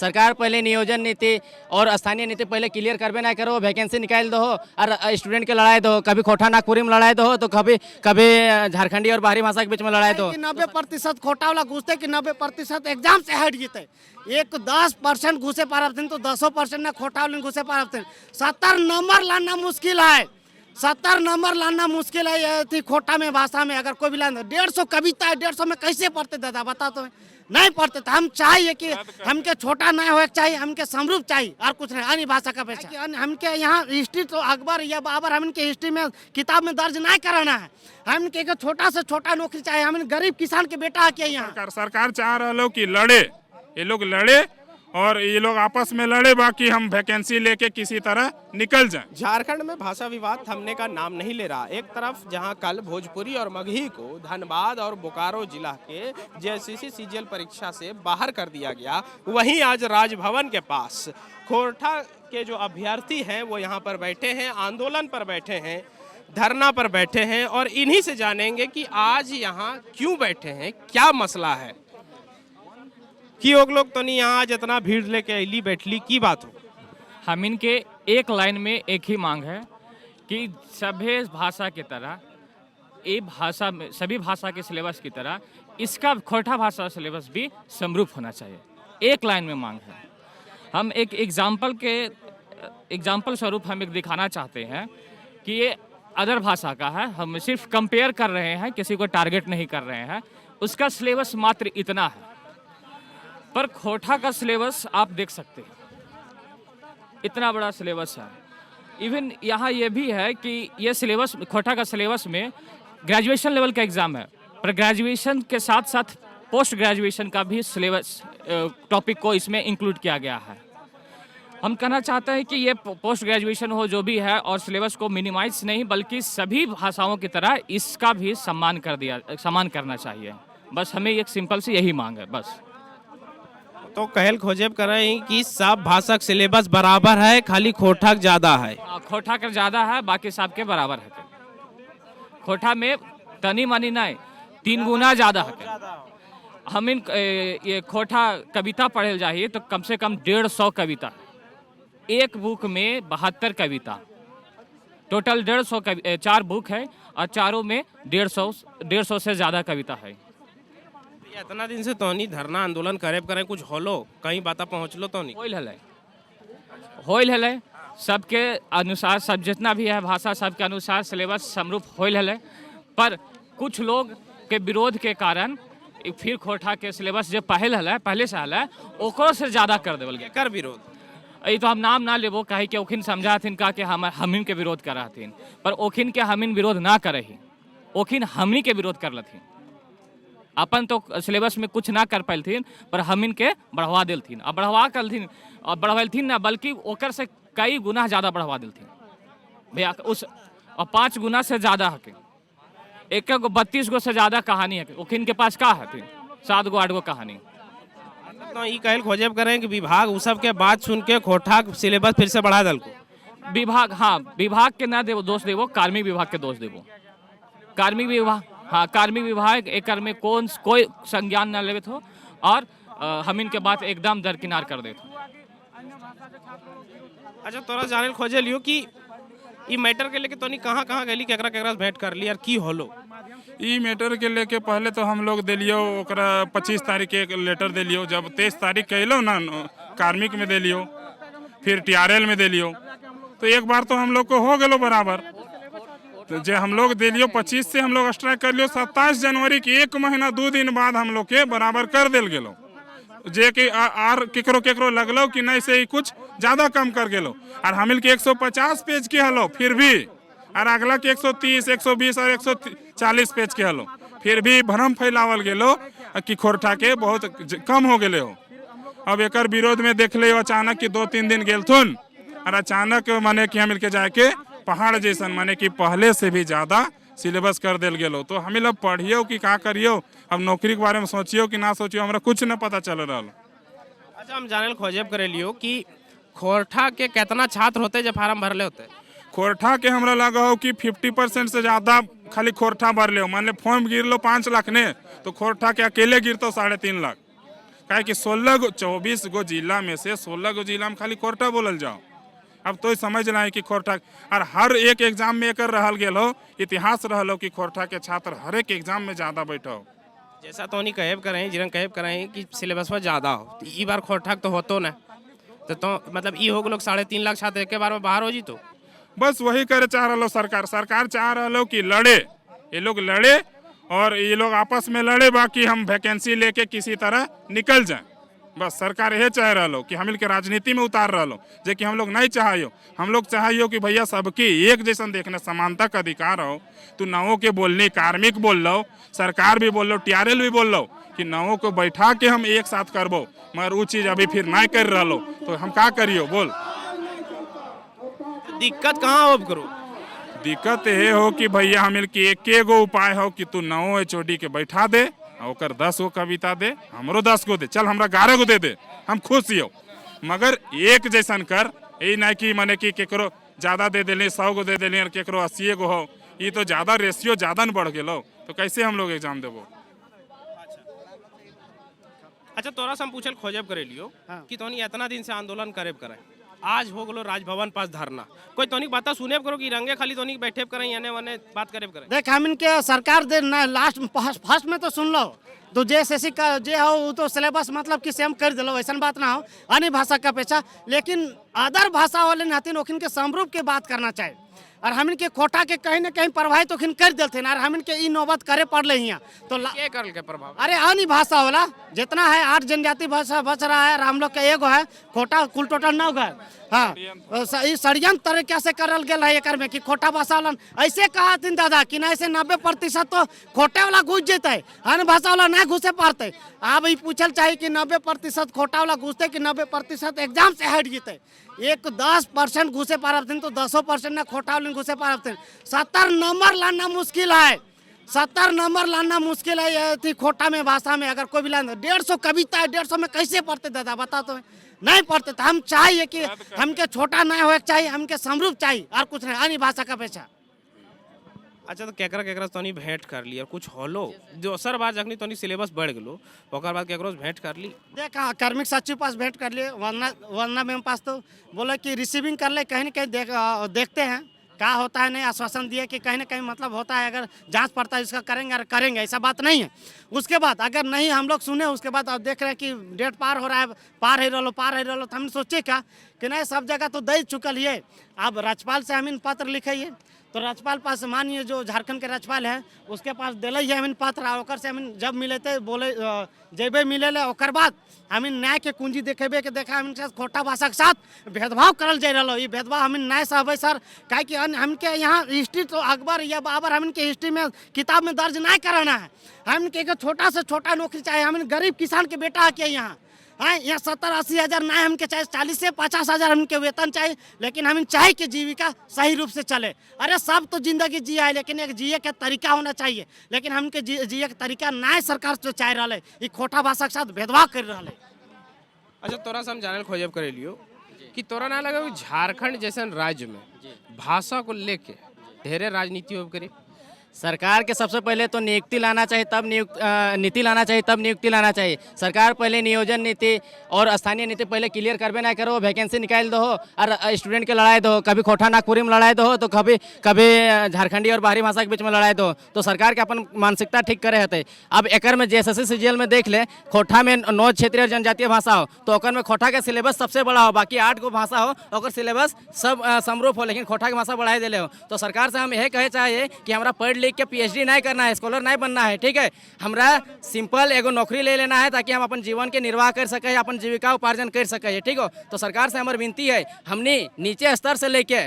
सरकार पहले नियोजन नीति और स्थानीय नीति पहले क्लियर करबे ना करो, वैकेंसी निकाल दो और स्टूडेंट के लड़ाई दो, कभी खोटा नागपुरी में लड़ाई दो तो कभी कभी झारखंडी और बाहरी भाषा के बीच में लड़ाई दो। 90% खोटा वाला घुसते कि 90% एग्जाम से हट जीते। एक 10% घुसे पारते तो 10% ना खोटा वाले घुसे पारते। 70 नंबर लाना मुश्किल है, 70 नंबर लाना मुश्किल है। ये थी खोटा में भाषा में अगर कोई भी लाना 150 कविता है, 150 में कैसे पढ़ते दादा बता तो नहीं पढ़ते। तो हम चाहिए कि हमके छोटा नहीं हो चाहिए, हमके समरूप चाहिए और कुछ नहीं। अन्य भाषा का पेशा हमके यहाँ हिस्ट्री तो अकबर या बाबर हमके हिस्ट्री में किताब में दर्ज नहीं कराना है। हमके छोटा से छोटा नौकरी चाहिए। हम गरीब किसान के बेटा के यहाँ सरकार चाह रहा कि लड़े, ये लोग लड़े और ये लोग आपस में लड़े, बाकी हम वैकेंसी लेके किसी तरह निकल जाएं। झारखंड में भाषा विवाद थमने का नाम नहीं ले रहा। एक तरफ जहां कल भोजपुरी और मगही को धनबाद और बोकारो जिला के जेएससीसी सीजीएल परीक्षा से बाहर कर दिया गया, वहीं आज राजभवन के पास खोरठा के जो अभ्यर्थी हैं वो यहाँ पर बैठे हैं, आंदोलन पर बैठे हैं, धरना पर बैठे हैं और इन्हीं से जानेंगे कि आज यहाँ क्यों बैठे हैं, क्या मसला है कि लोग तो नहीं यहाँ जितना भीड़ लेके अली बैठली की बात हो। हम इनके एक लाइन में एक ही मांग है कि सभी भाषा की तरह ये भाषा में सभी भाषा के सिलेबस की तरह इसका खोरठा भाषा सिलेबस भी समरूप होना चाहिए। एक लाइन में मांग है। हम एक एग्जाम्पल स्वरूप हम एक दिखाना चाहते हैं कि ये अदर भाषा का है, हम सिर्फ कंपेयर कर रहे हैं, किसी को टारगेट नहीं कर रहे हैं। उसका सिलेबस मात्र इतना है, पर खोरठा का सिलेबस आप देख सकते हैं, इतना बड़ा सिलेबस है। इवन यहाँ ये भी है कि ये सिलेबस खोरठा का सिलेबस में ग्रेजुएशन लेवल का एग्ज़ाम है, पर ग्रेजुएशन के साथ साथ पोस्ट ग्रेजुएशन का भी सिलेबस टॉपिक को इसमें इंक्लूड किया गया है। हम कहना चाहते हैं कि ये पोस्ट ग्रेजुएशन हो जो भी है और सिलेबस को मिनिमाइज नहीं बल्कि सभी भाषाओं की तरह इसका भी सम्मान करना चाहिए। बस हमें एक सिंपल सी यही मांग है बस। तो कहल खोजेब कर रहे हैं कि सब भाषा का सिलेबस बराबर है, खाली खोरठा ज्यादा है। खोरठा का ज्यादा है, बाकी सब के बराबर है। खोरठा में तनी मनी नहीं 3 गुना ज्यादा है। हम इन ये खोरठा कविता पढ़े जाइए तो कम से कम 150 कविता, एक बुक में 72 कविता, टोटल 150 4 बुक है और चारों में 150 से ज्यादा कविता है। इतना दिन से तो नहीं धरना आंदोलन करें कुछ होलो कहीं बात पहुँचलो तो नहीं होइल हले सबके अनुसार, सब जितना भी है भाषा सबके अनुसार सिलेबस समरूप होइल हले, पर कुछ लोग के विरोध के कारण फिर खोरठा के सिलेबस जो पहले से हल है ओकरो से ज्यादा कर देवल गया। कर विरोध ये तो हम नाम ना लेबो कहे कि ओखिन समझा हथिन का कि हमिन के विरोध कर हथिन, पर ओखिन के हमिन विरोध ना करे ही, ओखिन हमनी के विरोध कर लथिन। अपन तो सिलेबस में कुछ ना कर पालथिन पर हमिन के बढ़वा दिलथिन और बढ़वालथिन ना बल्कि ओकर से कई गुना ज़्यादा बढ़वा दिलथिन भैया उस, और 5 गुना से ज़्यादा हके। एक 32 गो से ज़्यादा कहानी है ओखिन के पास का है 7 गो 8 गो कहानी। तो ये कहल खोजेब करें कि विभाग उस सब के बात सुन के खोरठा सिलेबस फिर से बढ़ा दल को विभाग, हाँ विभाग के ना देवो दोष देवो, कार्मिक विभाग के दोष देवो। कार्मिक विभाग एक में कोई संज्ञान न लेवे हो और हम इनके बात एकदम दरकिनार कर देते। अच्छा तोरा जाने खोजे लियो कि ई मैटर के लेके तो नहीं कहाँ गली केकरा भेंट कर ली और की होलो। ई मैटर के लेके पहले तो हम लोग दिलियो ओकरा 25 तारीख के एक लेटर दिलियो, जब 23 तारीख कहलो ना कार्मिक में दिलियो, फिर TRL में दिलियो, तो एक बार तो हम लोग को हो गलो बराबर। तो जे हम लोग दिलियो 25 से हम लोग स्ट्राइक कर लियो, 27 जनवरी के 1 महीना 2 दिन बाद हम लोग के बराबर कर दिल गेलो। जे कि आर केकरो लगलो कि नहीं से कुछ ज्यादा कम कर गेलो, और हमिल के 150 पेज के हलो फिर भी, और अगला के 130, 120 और 140 पेज के हलो फिर भी भ्रम फैलावल गेलो कि खोरठा के बहुत कम हो गए हो। अब एक विरोध में देख ले अचानक कि 2-3 दिन गेलथुन और अचानक माने कि हमिल के जाके पहाड़ जैसन माने कि पहले से भी ज्यादा सिलेबस कर दिल गेलो। तो हमिल अब पढ़ियो कि का करियो, अब नौकरी के बारे में सोचियो कि ना सोचियो, हमरा कुछ न पता चल रहा। अच्छा हम जानल खोजेब करे लियो कि खोरठा के कितना छात्र होते जो फार्म भरले होते। खोरठा के हमरा लगा हो कि 50% से ज्यादा खाली खोरठा भर ले। मान ले फॉर्म गिर लो 5 लाख ने, तो खोरठा के अकेले गिरतो 3.5 लाख, काहे कि 24 गो जिला में से 16 गो जिला में खाली कोटा बोलल जाओ। अब तो समझ रहे हैं कि खोरठा और हर एक एग्जाम में एकर रहल गेल हो, इतिहास रहल हो कि खोरठा के छात्र हर एक एग्जाम में ज़्यादा बैठो। जैसा तो नहीं कहब करें जिरंग कहब करें कि सिलेबस में ज़्यादा हो, तो ई बार खोरठा तो होतो ना, तो मतलब ई हो लोग 3.5 लाख छात्र एक बार में बाहर हो जी। तो बस वही करे चाह रहा सरकार चाह रहा कि लड़े, ये लोग लड़े और ये लोग आपस में लड़े, बाकी हम वैकेंसी लेके किसी तरह निकल जाएं। बस सरकार यह चाह रहा कि हम के राजनीति में उतार रहा जो कि हम लोग नहीं चाहिए। हम लोग चाहिए कि भैया सबकी एक जैसन देखने, समानता का अधिकार हो। तू नवों के बोलनी, कार्मिक बोल लो, सरकार भी बोल लो, टीआरएल भी बोल लो कि नवों को बैठा के हम एक साथ करबो, मगर वो चीज़ अभी फिर नहीं कर रहा तो हम का करियो बोल। दिक्कत कहाँ हो करो? दिक्कत ये हो कि भैया हम के एक गो उपाय हो कि तू 9 HOD के बैठा दे, और 10 गो कविता दे, हमरो 10 गो दे, चल हमरा 11 गो दे, हम खुश हो, मगर एक जैसन कर। यही नहीं कि मने कि केकरो ज़्यादा दे दिली 100 गो दे दिली और केकरो 80 गो हो, ये तो ज़्यादा रेशियो ज़्यादा न बढ़ गलो, तो कैसे हम लोग एग्जाम देवो। अच्छा तोरा से हम पूछल खोजब करे लियो कि तोनी इतना दिन से आंदोलन करे आज हो गलो राजभवन पास धरना, कोई तोनी बात सुने करो कि रंगे खाली तोनी बैठे करें याने वने बात करे करें। देख हम इनके सरकार दे ना लास्ट फर्स्ट में तो सुन लो, तो JSSC का जे हो वो तो सिलेबस मतलब कि सेम कर दिलो, ऐसा बात ना हो अन्य भाषा का पेशा, लेकिन अदर भाषा वाले नातिन ओखिन के समरूप के बात करना चाहिए। और हम इनके कोटा के कहीं ना कहीं प्रभावित ओखिन कर देते और हम इनके ई नौबत करे पड़ रही हैं तो के कर के प्रभाव। अरे अन्य भाषा वाला जितना है 8 जनजाति भाषा बच रहा है और हम लोग का एगो है खोटा, कुल टोटल 9 है। हाँ षडयंत्र तरीके से करल गया है एकर में कि खोटा भाषा वाला ऐसे कहा थी दादा कि ना ऐसे 90% तो खोटे वाला घुस जेते, अन्य भाषा वाला नहीं घुसे पाते। अब ये पूछल चाहिए कि 90% खोटा वाला घुसते कि 90% एग्जाम से हट जेते। एक 10% घुसे पारते तो 10% ना खोटा वाले घुसे पारते। 70 नंबर लाना मुश्किल है, 70 नंबर लाना मुश्किल है ये थी खोटा में भाषा में। अगर कोई भी लाना 150 कविता है, 150 में कैसे पढ़ते दादा बता तो नहीं पढ़ते। तो हम चाहिए कि हमके छोटा नहीं हो चाहिए, हमके समरूप चाहिए और कुछ नहीं, अन्य भाषा का पेशा। अच्छा तो केकरा तोनी भेंट कर ली और कुछ होलो दोसर बार जखनी तोनी सिलेबस बढ़ गेलो ओकर बाद केकरो भेंट कर ली? देख हाँ कार्मिक सचिव पास भेंट कर लिए, वरना मैम पास तो बोले कि रिसीविंग कर ले, कहीं ना कहीं देखते हैं क्या होता है। नहीं आश्वासन दिए कि कहीं ना कहीं मतलब होता है, अगर जांच पड़ताल इसका करेंगे ऐसा बात नहीं है। उसके बाद अगर नहीं हम लोग सुने, उसके बाद अब देख रहे हैं कि डेट पार हो रहा है, पार ही रहो तो हमने सोचे क्या कि नहीं सब जगह तो दे चुकल है। अब राज्यपाल से हम पत्र लिखे तो राज्यपाल पास मानिए जो झारखंड के राज्यपाल है उसके पास दिल है हमें पत्र, और से हम जब मिले थे बोले जेबे मिले ओकर बाद हम न्याय के कुंजी देखेबे के देखा हम खोटा भाषा के साथ भेदभाव करल जा रहा। ये भेदभाव हम न्याय सहबे सर, काहे कि हमके यहाँ हिस्ट्री तो अकबर या बाबर हम इनके हिस्ट्री में किताब में दर्ज नहीं कराना है। हम इनके छोटा से छोटा नौकरी चाहिए, हम गरीब किसान के बेटा है क्या यहाँ है, यहाँ 70-80 हज़ार नहीं हमके चाहिए, 40 से 50 हज़ार हमके वेतन चाहिए, लेकिन हम चाहे कि जीविका सही रूप से चले। अरे सब तो जिंदगी जिया है लेकिन एक जिए के तरीका होना चाहिए, लेकिन हमके जिए के तरीका नहीं सरकार तो चाह रहा है, ये खोटा भाषा के साथ भेदभाव कर रहा है। अच्छा तोरा से हम जानल खोजब करे लियो कि तोरा ना लगा झारखंड जैसे राज्य में भाषा को लेके ढेरे राजनीति हो करे? सरकार के सबसे पहले तो नियुक्ति लाना चाहिए, तब नीति लाना चाहिए, तब नियुक्ति लाना चाहिए। सरकार पहले नियोजन नीति और स्थानीय नीति पहले क्लियर करबे ना करो, वैकेंसी निकाल दो और स्टूडेंट के लड़ाई दो, कभी खोटा नागपुरी में लड़ाई दो तो कभी झारखंडी और बाहरी भाषा के बीच में लड़ाई दो। तो सरकार के अपन मानसिकता ठीक करे हते। अब एकर में JSSC CGL में देख ले, खोटा में 9 क्षेत्रीय और जनजातीय भाषा हो तो ओकर में खोटा के सिलेबस सबसे बड़ा हो, बाकी 8 गो भाषा हो ओकर सिलेबस सब समरूप हो, लेकिन खोटा के भाषा बढ़ाई दिले हो। तो सरकार से हम यह कहे चाहिए कि हमारा पढ़ लिख के PhD नहीं करना है, स्कॉलर नहीं बनना है, ठीक है। हमरा सिंपल एगो नौकरी ले लेना है ताकि हम अपन जीवन के निर्वाह कर सके, अपन जीविका उपार्जन कर सके, ठीक हो। तो सरकार से हमारी विनती है, हमने नीचे स्तर से लेके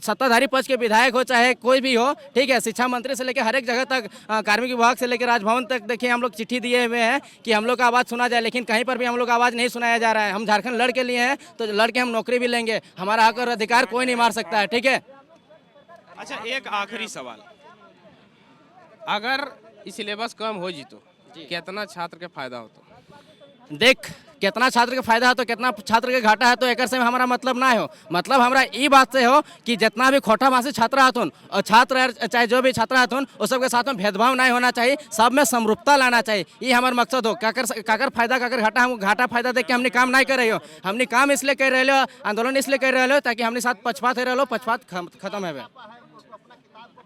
सत्ताधारी पक्ष के विधायक हो चाहे कोई भी हो, ठीक है, शिक्षा मंत्री से लेके हर एक जगह तक, कार्मिक विभाग से लेकर राजभवन तक देखिए हम लोग चिट्ठी दिए हुए हैं कि हम लोग का आवाज़ सुना जाए, लेकिन कहीं पर भी हम लोग का आवाज़ नहीं सुनाया जा रहा है। हम झारखंड लड़ के लिए हैं तो लड़ के हम नौकरी भी लेंगे, हमारा हक और अधिकार कोई नहीं मार सकता है, ठीक है। अच्छा एक आखिरी सवाल, अगर सिलेबस कम हो जी तो कितना छात्र के फायदा होता? देख कितना छात्र के फायदा है तो कितना छात्र के घाटा है, तो एक से हमारा मतलब ना हो। मतलब हमारा ये बात से हो कि जितना भी खोटा भाषी छात्र हतुन और छात्र चाहे जो भी छात्र हतुन उस सबके साथ में भेदभाव नहीं होना चाहिए, सब में समरूपता लाना चाहिए। ये हमारा मकसद हो। काकर फायदा काकर घाटा, हम घाटा फायदा देख के हमने काम नहीं कर रहे हो। हमने काम इसलिए कर रहे हो, आंदोलन इसलिए कर रहे हो ताकि हमने साथ पक्षपात हो रहे हो, पक्षपात खत्म है।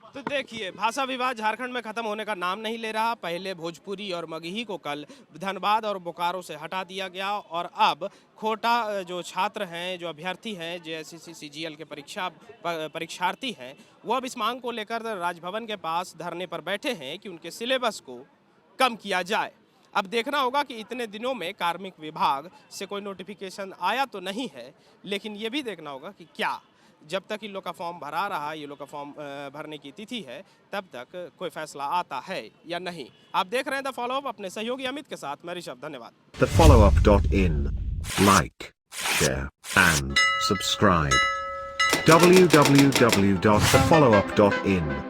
तो देखिए, भाषा विवाद झारखंड में खत्म होने का नाम नहीं ले रहा। पहले भोजपुरी और मगही को कल धनबाद और बोकारो से हटा दिया गया और अब खोटा जो छात्र हैं, जो अभ्यर्थी हैं, जेएससीसी सीजीएल के परीक्षार्थी हैं, वो अब इस मांग को लेकर राजभवन के पास धरने पर बैठे हैं कि उनके सिलेबस को कम किया जाए। अब देखना होगा कि इतने दिनों में कार्मिक विभाग से कोई नोटिफिकेशन आया तो नहीं है, लेकिन ये भी देखना होगा कि क्या जब तक इन लोग का फॉर्म भरा रहा, ये लोग का फॉर्म भरने की तिथि है, तब तक कोई फैसला आता है या नहीं। आप देख रहे हैं द फॉलोअप अपने सहयोगी अमित के साथ। मैं ऋषभ, धन्यवाद। TheFollowUp.in Like, share and subscribe. www.thefollowup.in